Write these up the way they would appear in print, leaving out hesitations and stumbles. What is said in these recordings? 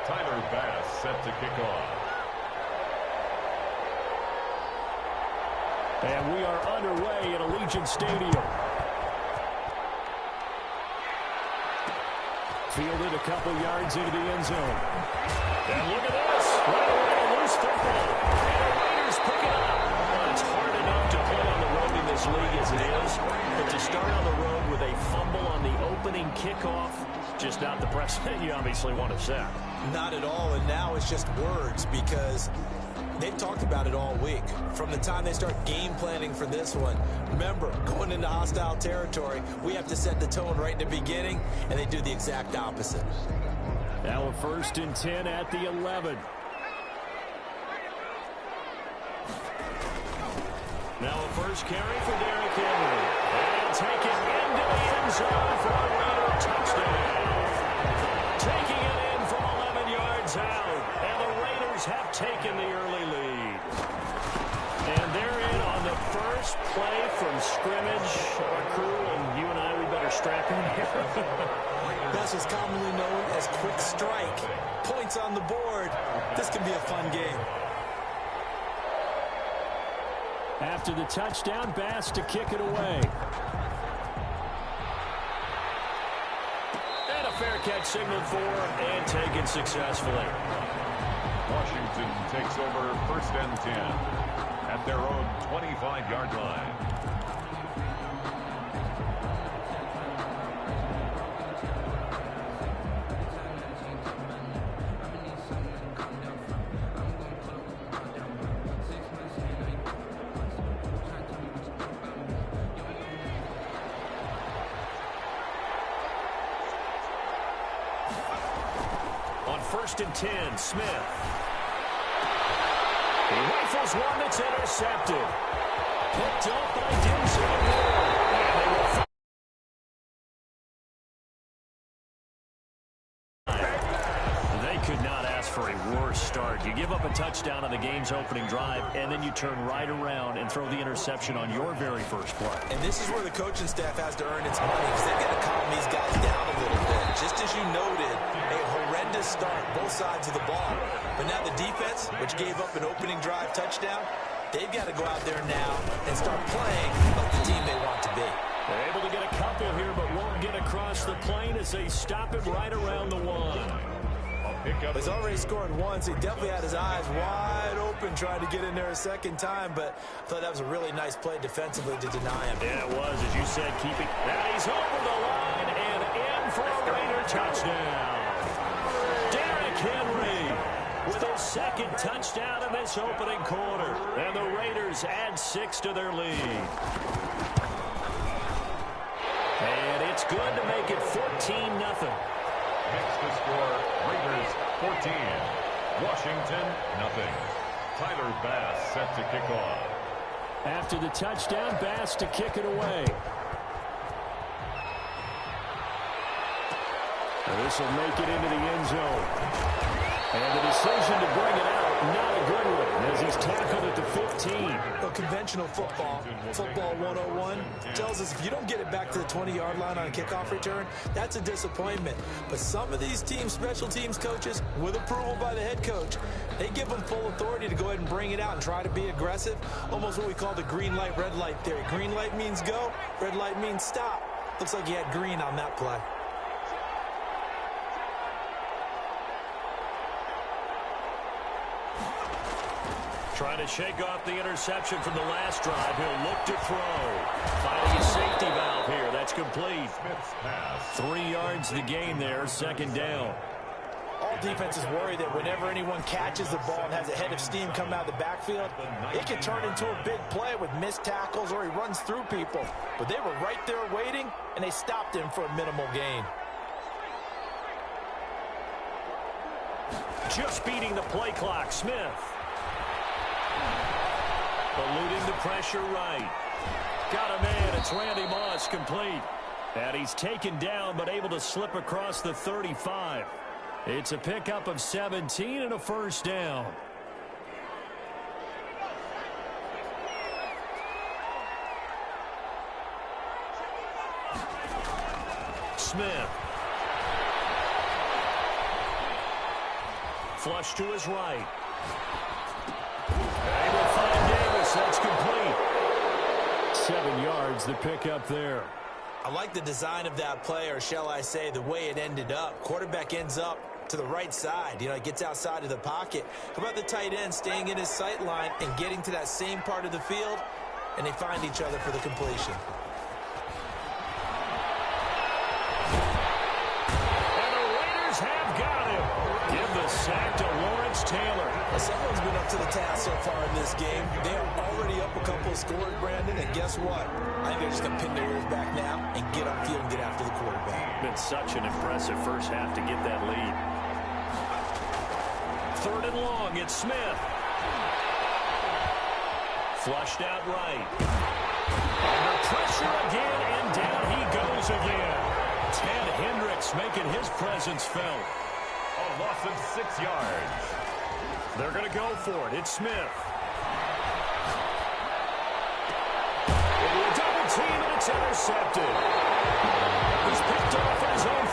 Tyler Bass set to kick off. And we are underway at Allegiant Stadium. Fielded a couple yards into the end zone. And look at this. Right away, loose football. And the Raiders pick it up. Well, it's hard enough to play on the road in this league as it is. But to start on the road with a fumble on the opening kickoff, just not the precedent you obviously want to set. Not at all, and now it's just words because they've talked about it all week. From the time they start game planning for this one, remember, going into hostile territory, we have to set the tone right in the beginning, and they do the exact opposite. Now a 1st and 10 at the 11. Now a first carry for Derrick Henry. And taken into the end zone for a Raider touchdown. Taking it in from 11 yards out. And the Raiders have taken the early lead. And they're in on the first play from scrimmage. Our crew and you and I, we better strap in here. That's what's commonly known as quick strike. Points on the board. This can be a fun game. After the touchdown, Bass to kick it away. And a fair catch signaled for and taken successfully. Washington takes over 1st and 10 at their own 25-yard line. On 1st and 10, Smith. He rifles one that's intercepted. Picked up by Denzel Ward. They could not ask for a worse start. You give up a touchdown on the game's opening drive, and then you turn right around and throw the interception on your very first play. And this is where the coaching staff has to earn its money because they've got to calm these guys down a little bit. Just as you noted, a horrendous start, both sides of the ball. But now the defense, which gave up an opening drive touchdown, they've got to go out there now and start playing like the team they want to be. They're able to get a couple here, but won't get across the plane as they stop it right around the 1. He's already scored once. He definitely had his eyes wide open trying to get in there a second time, but I thought that was a really nice play defensively to deny him. Yeah, it was, as you said, keeping. Now he's over the line and in for a Raider touchdown. Derrick Henry with his 2nd touchdown of this opening quarter. And the Raiders add 6 to their lead. And it's good to make it 14-0. Next to score, Raiders 14, Washington nothing. Tyler Bass set to kick off. After the touchdown, Bass to kick it away. This will make it into the end zone. And the decision to bring it out, not a good one, as he's tackled at the 15. Well, conventional football 101, tells us if you don't get it back to the 20-yard line on a kickoff return, that's a disappointment. But some of these teams, special teams coaches, with approval by the head coach, they give them full authority to go ahead and bring it out and try to be aggressive, almost what we call the green light, red light theory. Green light means go, red light means stop. Looks like he had green on that play. Trying to shake off the interception from the last drive. He'll look to throw. Finding a safety valve here. That's complete. Smith's pass. 3 yards the gain there, 2nd down. All defenses worry that whenever anyone catches the ball and has a head of steam come out of the backfield, it can turn into a big play with missed tackles or he runs through people. But they were right there waiting, and they stopped him for a minimal gain. Just beating the play clock, Smith. Eluding the pressure right. Got a man. It's Randy Moss, complete. And he's taken down but able to slip across the 35. It's a pickup of 17 and a 1st down. Smith. flush to his right. Able to find Davis. That's complete. 7 yards the pick up there. I like the design of that play, or shall I say the way it ended up. Quarterback ends up to the right side. You know, it gets outside of the pocket. How about the tight end staying in his sight line and getting to that same part of the field, and they find each other for the completion. And the Raiders have got him. Give the sack to Lawrence Taylor. Well, someone's been up to the task so far in this game. They are already up a couple of scores, Brandon, and guess what? I think they're just going to pin their ears back now and get upfield and get after the quarterback. Been such an impressive first half to get that lead. 3rd and long, it's Smith. Flushed out right. Under pressure again, and down he goes again. Ted Hendricks making his presence felt. A loss of 6 yards. They're going to go for it. It's Smith. Into a double team, and it's intercepted. He's picked off in his own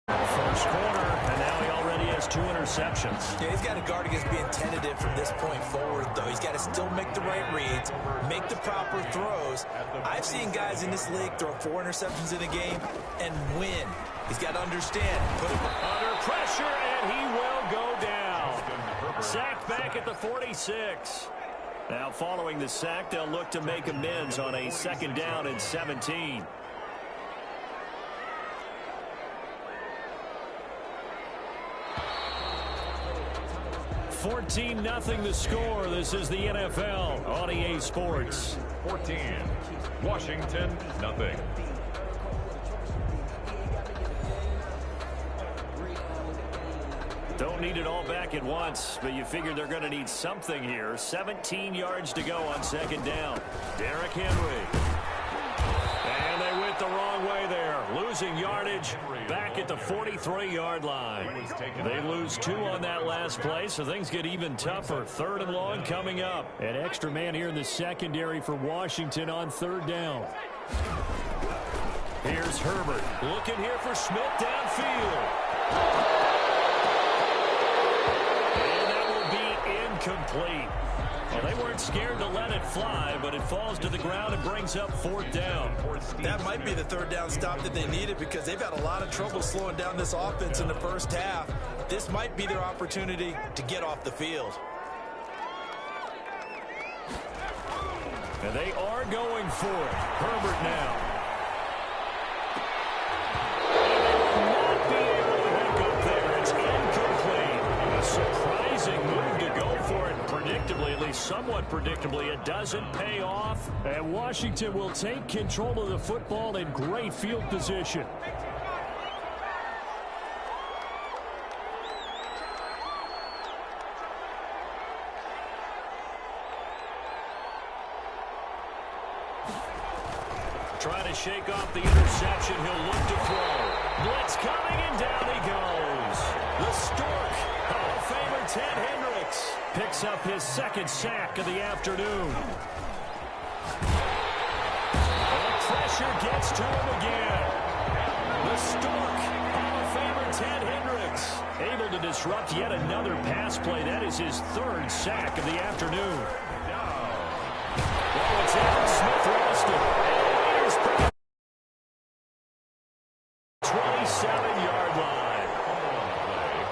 first quarter, and now he already has 2 interceptions. Yeah, he's got to guard against being tentative from this point forward, though. He's got to still make the right reads, make the proper throws. I've seen guys in this league throw 4 interceptions in a game and win. He's got to understand. Put him under pressure, and he will go down. Sacked back at the 46. Now following the sack, they'll look to make amends on a 2nd down and 17. (14-0) the score. This is the NFL on EA Sports. 14. Washington, nothing. Don't need it all back at once, but you figure they're going to need something here. 17 yards to go on 2nd down. Derrick Henry. And they went the wrong way there. Losing yardage back at the 43-yard line. They lose 2 on that last play, so things get even tougher. 3rd and long coming up. An extra man here in the secondary for Washington on 3rd down. Here's Herbert. Looking here for Smith downfield. Complete. Well, they weren't scared to let it fly, but it falls to the ground and brings up 4th down. That might be the 3rd down stop that they needed because they've had a lot of trouble slowing down this offense in the first half. This might be their opportunity to get off the field. And they are going for it. Herbert now. Move to go for it predictably, at least somewhat predictably. It doesn't pay off, and Washington will take control of the football in great field position. Trying to shake off the interception. He'll look to throw. Blitz coming, and down he goes. The Stork, Hall of Famer Ted Hendricks, picks up his 2nd sack of the afternoon. And pressure gets to him again. The Stork, Hall of Famer Ted Hendricks, able to disrupt yet another pass play. That is his 3rd sack of the afternoon. Well, it's Aaron Smith lost it. 27-yard line.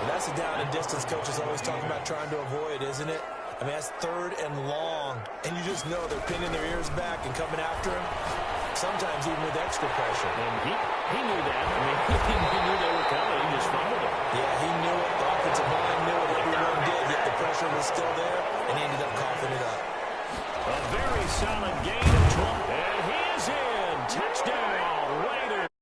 That's a down and distance coach is always talking about trying to avoid, isn't it? I mean, that's 3rd and long, and you just know they're pinning their ears back and coming after him, sometimes even with extra pressure. And he knew that. I mean, he knew they were coming. He just fumbled it. Yeah, he knew it. The offensive line knew it. Everyone did, yet the pressure was still there, and he ended up coughing it up. A very solid gain of 12. And he is in. Touchdown, Raiders.